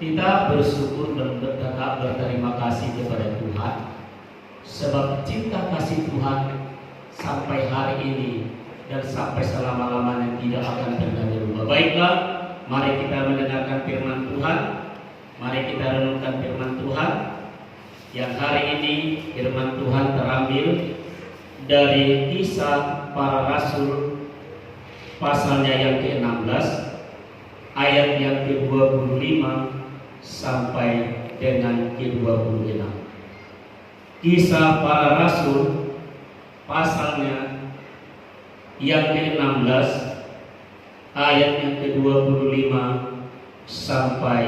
Kita bersyukur dan tetap berterima kasih kepada Tuhan, sebab cinta kasih Tuhan sampai hari ini dan sampai selama-lamanya tidak akan pernah berubah. Baiklah, mari kita mendengarkan firman Tuhan. Mari kita renungkan firman Tuhan. Yang hari ini firman Tuhan terambil dari Kisah Para Rasul pasalnya yang ke-16 ayat yang ke-25 sampai dengan ke-26. Kisah Para Rasul pasalnya yang ke-16 ayat yang ke-25 sampai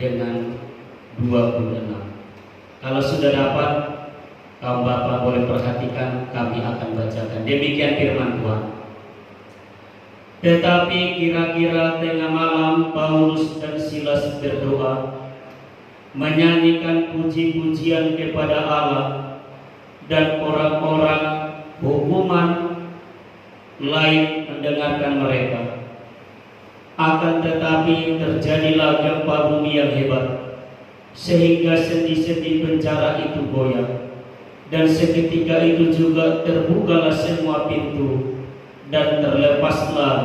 dengan 26. Kalau sudah dapat, kaum bapak boleh perhatikan, kami akan bacakan. Demikian firman Tuhan. Tetapi kira-kira tengah malam Paulus dan Silas berdoa, menyanyikan puji-pujian kepada Allah, dan orang-orang hukuman lain mendengarkan mereka. Akan tetapi terjadilah gempa bumi yang hebat, sehingga sendi-sendi penjara itu goyah, dan seketika itu juga terbukalah semua pintu, dan terlepaslah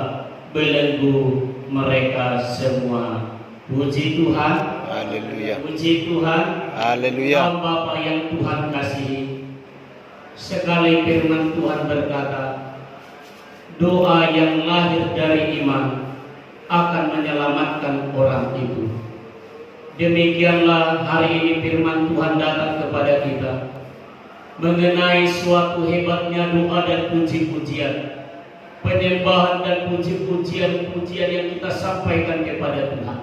belenggu mereka semua. Puji Tuhan. Haleluya. Puji Tuhan. Haleluya. Kaum Bapa yang Tuhan kasihi, sekali firman Tuhan berkata, doa yang lahir dari iman akan menyelamatkan orang itu. Demikianlah hari ini firman Tuhan datang kepada kita mengenai suatu hebatnya doa dan puji-pujian, penyembahan dan puji-pujian yang kita sampaikan kepada Tuhan.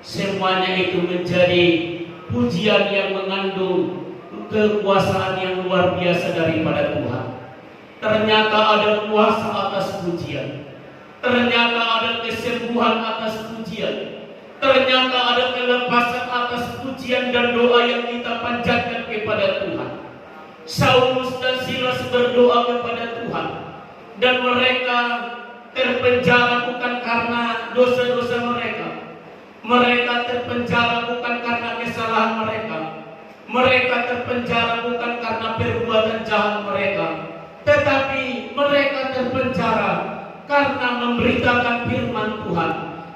Semuanya itu menjadi pujian yang mengandung kekuasaan yang luar biasa daripada Tuhan. Ternyata ada kuasa atas pujian, ternyata ada kesembuhan atas pujian, ternyata ada kelepasan atas pujian dan doa yang kita panjatkan kepada Tuhan. Saulus dan Silas berdoa kepada Tuhan, dan mereka terpenjara bukan karena dosa-dosa mereka. Mereka terpenjara bukan karena kesalahan mereka. Mereka terpenjara bukan karena perbuatan jahat mereka, tetapi mereka terpenjara karena memberitakan firman Tuhan,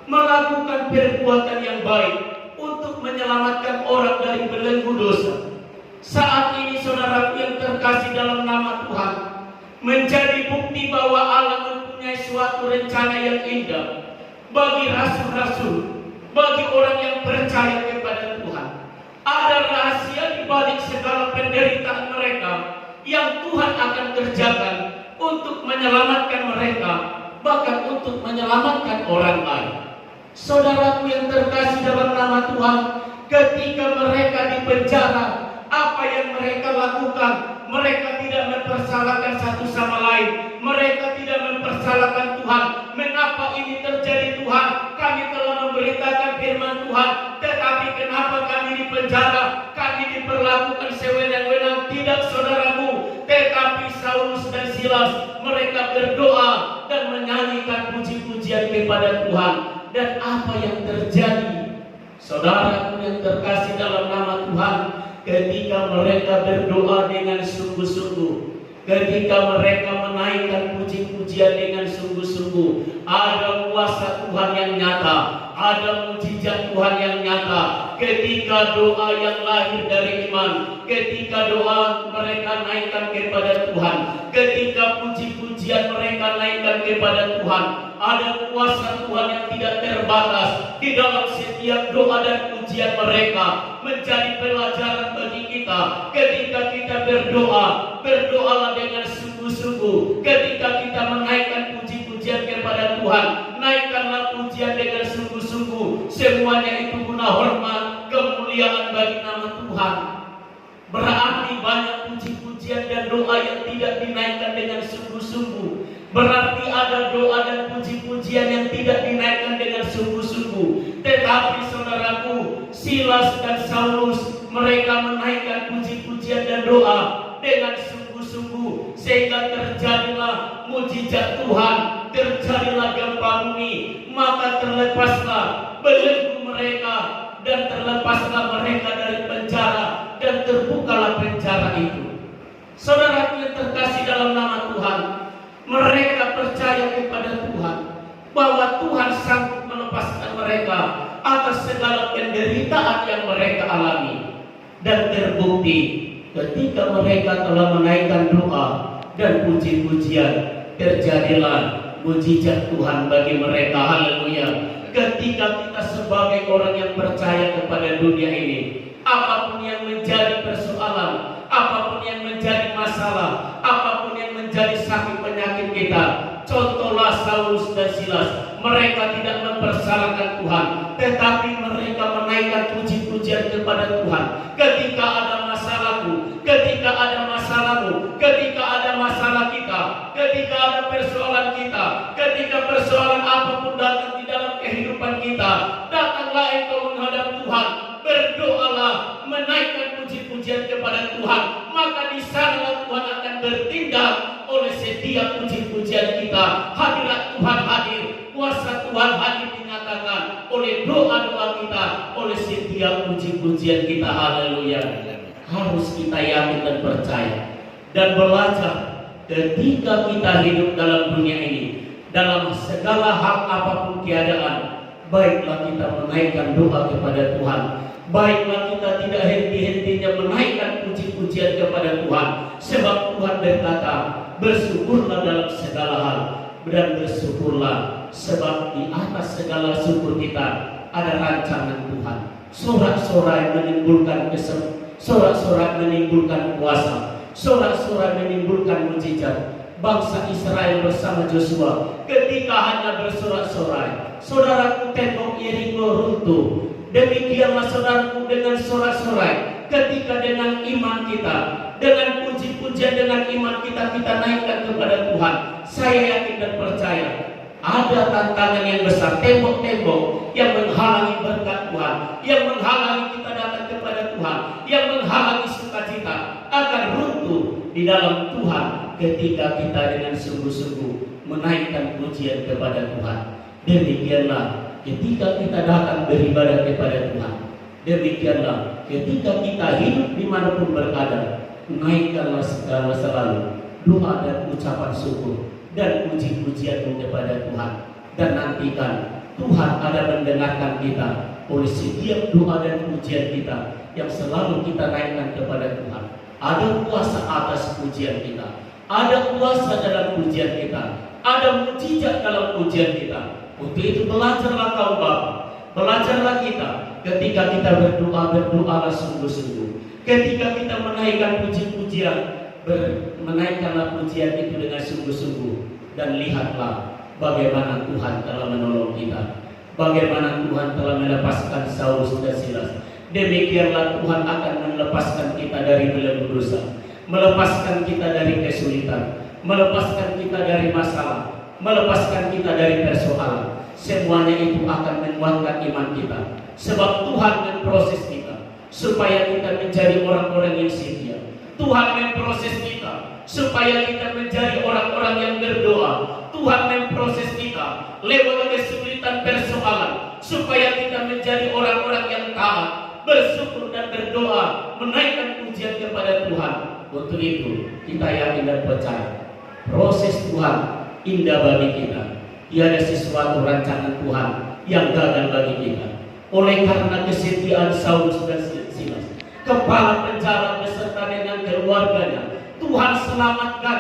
melakukan perbuatan yang baik untuk menyelamatkan orang dari belenggu dosa. Saat ini saudara yang terkasih dalam nama Tuhan, menjadi bukti bahwa Allah mempunyai suatu rencana yang indah bagi rasul-rasul, bagi orang yang percaya kepada Tuhan. Ada rahasia di balik segala penderitaan mereka yang Tuhan akan kerjakan untuk menyelamatkan mereka, bahkan untuk menyelamatkan orang lain. Saudaraku yang terkasih dalam nama Tuhan, ketika mereka di penjara, apa yang mereka lakukan? Mereka tidak mempersalahkan satu sama lain. Mereka tidak mempersalahkan Tuhan. Mengapa ini terjadi Tuhan? Kami telah memberitakan firman Tuhan, tetapi kenapa kami di penjara? Kami diperlakukan sewenang-wenang. Tidak, saudaraku. Tetapi Saulus dan Silas, mereka berdoa dan menyanyikan puji-pujian kepada Tuhan. Dan apa yang terjadi? Saudaraku yang terkasih dalam nama Tuhan, ketika mereka berdoa dengan sungguh-sungguh, ketika mereka menaikkan puji-pujian dengan sungguh-sungguh, ada kuasa Tuhan yang nyata, ada mujizat Tuhan yang nyata. Ketika doa yang lahir dari iman, ketika doa mereka naikkan kepada Tuhan, ketika puji-pujian mereka naikkan kepada Tuhan, ada kuasa Tuhan yang tidak terbatas di dalam setiap doa dan pujian mereka. Menjadi pelajaran bagi kita. Ketika kita berdoa, berdoalah dengan sungguh-sungguh. Ketika kita menaikkan puji-pujian kepada Tuhan, naikkanlah pujian dengan sungguh-sungguh. Semuanya itu guna hormat, kemuliaan bagi nama Tuhan. Berarti banyak puji-pujian dan doa yang tidak dinaikkan dengan sungguh-sungguh. Berarti ada doa dan puji-pujian yang tidak dinaikkan dengan sungguh-sungguh. Tetapi saudaraku, Silas dan Saulus, mereka menaikkan puji-pujian dan doa dengan sungguh-sungguh, sehingga terjadilah mujizat Tuhan, terjadilah gempa bumi, maka terlepaslah belenggu mereka dan lepaslah mereka dari penjara dan terbukalah penjara itu. Saudaraku yang terkasih dalam nama Tuhan, mereka percaya kepada Tuhan bahwa Tuhan sanggup melepaskan mereka atas segala penderitaan yang mereka alami. Dan terbukti ketika mereka telah menaikkan doa dan puji-pujian, terjadilah mujizat Tuhan bagi mereka. Haleluya. Ketika kita sebagai orang yang percaya kepada dunia ini, apapun yang menjadi persoalan, apapun yang menjadi masalah, apapun yang menjadi sakit penyakit kita, contohlah Saulus dan Silas, mereka tidak mempersalahkan Tuhan, tetapi mereka menaikkan puji-pujian kepada Tuhan. Ketika ada masalahku, ketika ada masalahmu, ketika ada masalah kita, ketika ada persoalan kita, ketika persoalan apapun datang di dalam kehidupan kita, datanglah engkau menghadap Tuhan, berdoalah, menaikkan puji-pujian kepada Tuhan, maka di sana Tuhan akan bertindak. Oleh setiap puji-pujian kita, hadirat Tuhan hadir, kuasa Tuhan hadir dinyatakan oleh doa-doa kita, oleh setiap puji-pujian kita. Haleluya. Harus kita yakin dan percaya dan belajar ketika kita hidup dalam dunia ini, dalam segala hal apapun keadaan, baiklah kita menaikkan doa kepada Tuhan, baiklah kita tidak henti-hentinya menaikkan puji-pujian kepada Tuhan, sebab Tuhan berkata, bersyukurlah dalam segala hal, dan bersyukurlah sebab di atas segala syukur kita ada rancangan Tuhan. Sorak-sorai menimbulkan sorak-sorai menimbulkan kuasa, sorak-sorai menimbulkan mujizat. Bangsa Israel bersama Joshua ketika hanya bersorak-sorai, saudaraku, tembok Yeriko runtuh. Demikianlah saudaraku dengan sorak-sorai, ketika dengan iman kita, dengan puji-pujian, dengan iman kita naikkan kepada Tuhan. Saya yakin dan percaya ada tantangan yang besar, tembok-tembok yang menghalangi berkat Tuhan, yang menghalangi kita datang kepada Tuhan, yang menghalangi sukacita akan runtuh di dalam Tuhan ketika kita dengan sungguh-sungguh menaikkan pujian kepada Tuhan. Demikianlah ketika kita datang beribadah kepada Tuhan. Demikianlah ketika kita hidup dimanapun berada, naikkanlah segala selalu doa dan ucapan syukur dan puji-pujianmu kepada Tuhan, dan nantikan Tuhan ada mendengarkan kita oleh setiap doa dan pujian kita yang selalu kita naikkan kepada Tuhan. Ada kuasa atas pujian kita, ada kuasa dalam pujian kita, ada mujizat dalam pujian kita. Untuk itu belajarlah kaum Bapa, belajarlah kita ketika kita berdoalah sungguh-sungguh. Ketika kita menaikkan puji-pujian, menaikkanlah pujian itu dengan sungguh-sungguh, dan lihatlah bagaimana Tuhan telah menolong kita, bagaimana Tuhan telah melepaskan Saulus dan Silas. Demikianlah Tuhan akan melepaskan kita dari belenggu dosa, melepaskan kita dari kesulitan, melepaskan kita dari masalah, melepaskan kita dari persoalan. Semuanya itu akan menguatkan iman kita, sebab Tuhan memproses kita supaya kita menjadi orang-orang yang setia. Tuhan memproses kita supaya kita menjadi orang-orang yang berdoa. Tuhan memproses kita lewat kesulitan persoalan supaya kita menjadi orang-orang yang taat, bersyukur dan berdoa, menaikkan pujian kepada Tuhan. Untuk itu kita yakin dan percaya proses Tuhan indah bagi kita. Tiada sesuatu rancangan Tuhan yang gagal bagi kita. Oleh karena kesetiaan Saulus dan Silas, kepala penjara beserta dengan keluarganya, Tuhan selamatkan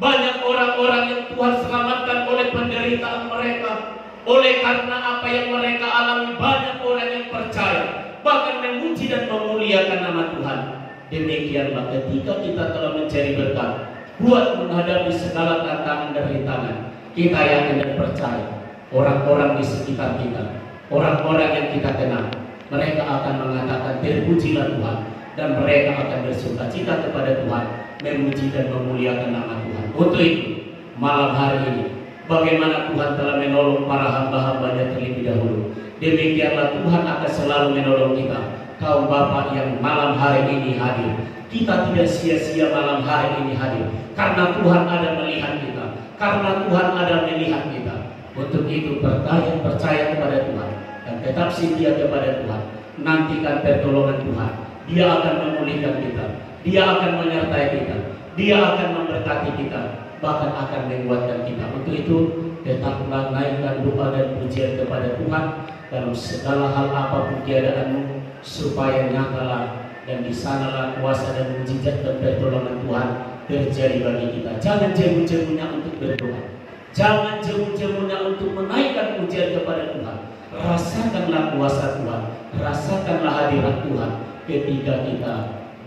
banyak orang-orang yang Tuhan selamatkan oleh penderitaan mereka. Oleh karena apa yang mereka alami, banyak orang yang percaya, bahkan memuji dan memuliakan nama Tuhan. Demikianlah ketika kita telah mencari berkat buat menghadapi segala tantangan dan rintangan, kita yakin dan percaya orang-orang di sekitar kita, orang-orang yang kita kenal, mereka akan mengatakan terpujilah Tuhan, dan mereka akan bersukacita kepada Tuhan, memuji dan memuliakan nama Tuhan. Untuk itu malam hari ini, bagaimana Tuhan telah menolong para hamba-hambanya terlebih dahulu, demikianlah Tuhan akan selalu menolong kita. Kaum Bapak yang malam hari ini hadir, kita tidak sia-sia malam hari ini hadir, karena Tuhan ada melihat kita, karena Tuhan ada melihat kita. Untuk itu percaya kepada Tuhan dan tetap setia kepada Tuhan. nantikan pertolongan Tuhan. Dia akan memulihkan kita, Dia akan menyertai kita, Dia akan memberkati kita, bahkan akan menguatkan kita. Untuk itu tetaplah naikkan doa dan pujian kepada Tuhan dalam segala hal apapun keadaanmu, supaya nyatalah dan di sanalah kuasa dan mujizat dan pertolongan Tuhan terjadi bagi kita. Jangan jemu-jemunya untuk berdoa, jangan jemu-jemunya untuk menaikkan pujian kepada Tuhan. Rasakanlah kuasa Tuhan, rasakanlah hadirat Tuhan ketika kita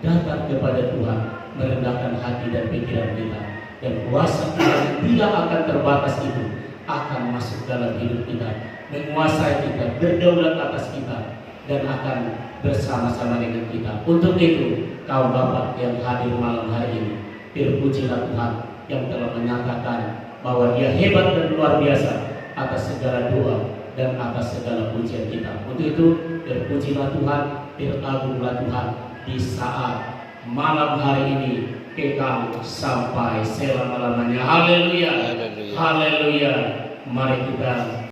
datang kepada Tuhan, merendahkan hati dan pikiran kita. Dan kuasa Tuhan yang tidak akan terbatas itu akan masuk dalam hidup kita, menguasai kita, berdaulat atas kita, dan akan bersama-sama dengan kita. Untuk itu, kaum bapak yang hadir malam hari ini, terpujilah Tuhan yang telah menyatakan bahwa Dia hebat dan luar biasa atas segala doa dan atas segala pujian kita. Untuk itu, terpujilah Tuhan, teragunglah Tuhan di saat malam hari ini kekal sampai selama-lamanya. Haleluya, haleluya. Mari kita